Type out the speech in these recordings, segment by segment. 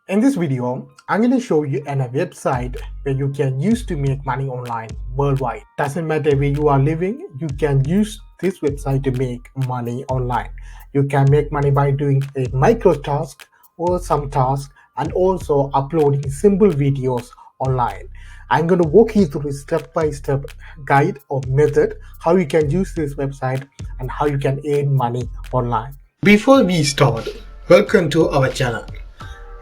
In this video, I'm going to show you a website where you can use to make money online worldwide. Doesn't matter where you are living, you can use this website to make money online. You can make money by doing a micro task or some task and also uploading simple videos online. I'm going to walk you through a step-by-step guide or method how you can use this website and how you can earn money online. Before we start, welcome to our channel,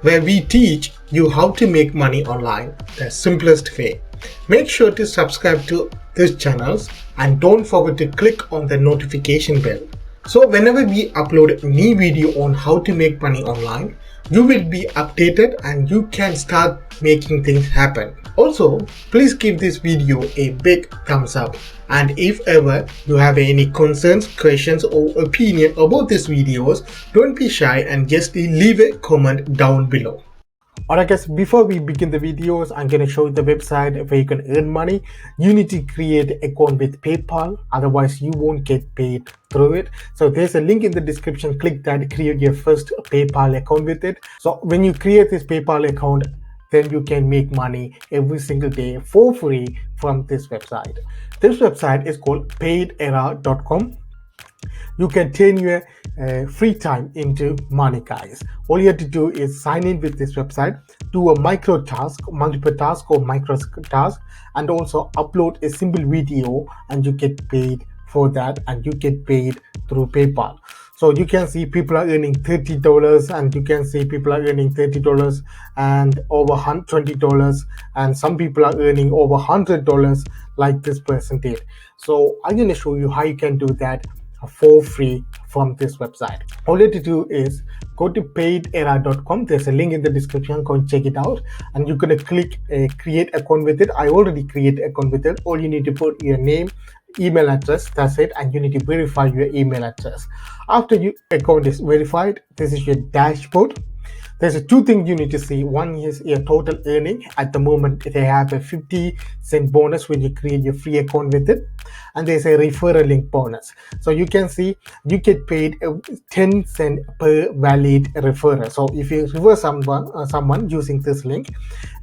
where we teach you how to make money online the simplest way. Make sure to subscribe to these channels and don't forget to click on the notification bell. So whenever we upload a new video on how to make money online, you will be updated and you can start making things happen. Also, please give this video a big thumbs up, and if ever you have any concerns, questions or opinion about these videos, don't be shy and just leave a comment down below. Alright guys, before we begin the videos, I'm going to show you the website where you can earn money. You need to create an account with PayPal, otherwise you won't get paid through it. So there's a link in the description, click that, create your first PayPal account with it. So when you create this PayPal account, then you can make money every single day for free from this website. This website is called paidera.com. You can turn your free time into money, guys. All you have to do is sign in with this website, do a micro task, multiple task or micro task, and also upload a simple video, and you get paid for that, and you get paid through PayPal. So you can see people are earning $30, and you can see people are earning $30 and over $20, and some people are earning over $100 like this person did. So I'm going to show you how you can do that for free from this website. All you have to do is go to paidera.com. There's a link in the description. Go and check it out, and you're going to click create account with it. I already created account with it. All you need to put your name, email address, that's it, and you need to verify your email address. After your account is verified, this is your dashboard. There's two things you need to see. One is your total earning. At the moment, they have a 50-cent bonus when you create your free account with it. And there's a referral link bonus. So you can see you get paid 10 cents per valid referral. So if you refer someone using this link,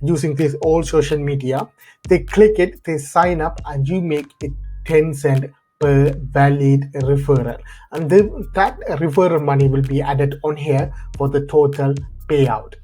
using this all social media, they click it, they sign up, and you make it 10 cents per valid referral, and that referral money will be added on here for the total payout.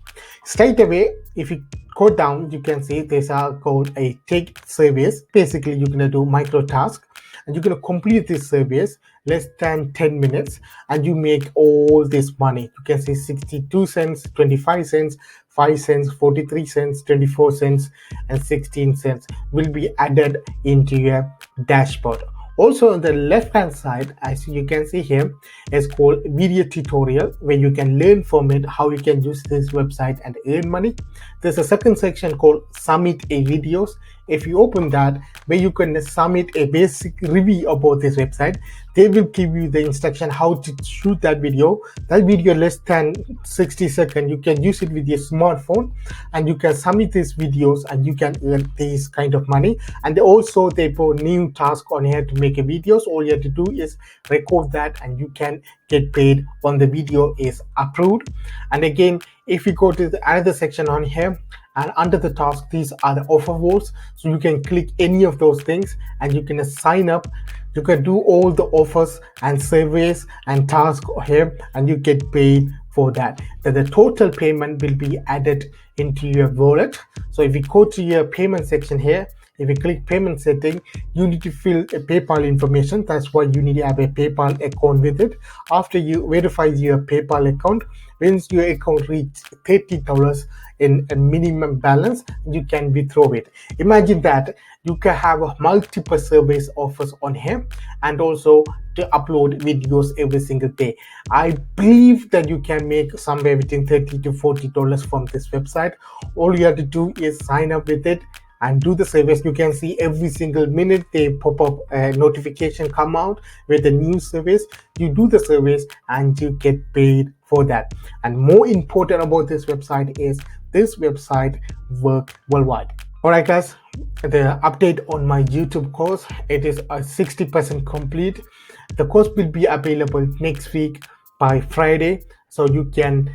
Straight away, if you go down, you can see there's called a take service. Basically, you're going to do micro task, and you're going to complete this service less than 10 minutes, and you make all this money. You can see 62 cents, 25 cents, 5 cents, 43 cents, 24 cents, and 16 cents will be added into your dashboard. Also on the left hand side, as you can see here, is called video tutorial, where you can learn from it how you can use this website and earn money. There's a second section called submit a videos. If you open that, where you can submit a basic review about this website, they will give you the instruction how to shoot that video. That video less than 60 seconds. You can use it with your smartphone, and you can submit these videos, and you can earn this kind of money. And also they put new task on here to make a videos. All you have to do is record that, and you can get paid when the video is approved. And again, if you go to the other section on here, and under the task, these are the offer votes. So you can click any of those things, and you can sign up. You can do all the offers and surveys and tasks here, and you get paid for that. Then the total payment will be added into your wallet. So if you go to your payment section here, if you click payment setting, you need to fill a PayPal information. That's why you need to have a PayPal account with it. After you verify your PayPal account, once your account reaches $30 in a minimum balance, you can withdraw it. Imagine that you can have multiple service offers on here, and also to upload videos every single day. I believe that you can make somewhere between $30 to $40 from this website. All you have to do is sign up with it and do the service. You can see every single minute they pop up a notification come out with a new service. You do the service and you get paid for that. And more important about this website is this website works worldwide. Alright guys, the update on my YouTube course, it is a 60% complete. The course will be available next week by Friday, so you can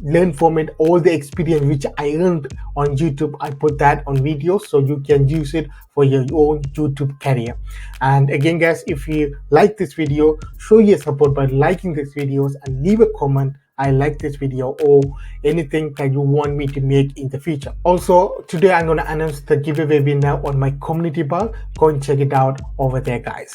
learn from it all the experience which I earned on YouTube. I put that on videos so you can use it for your own YouTube career. And again guys, if you like this video, show your support by liking these videos and leave a comment, I like this video, or anything that you want me to make in the future. Also, today I'm going to announce the giveaway winner on my community bar. Go and check it out over there guys.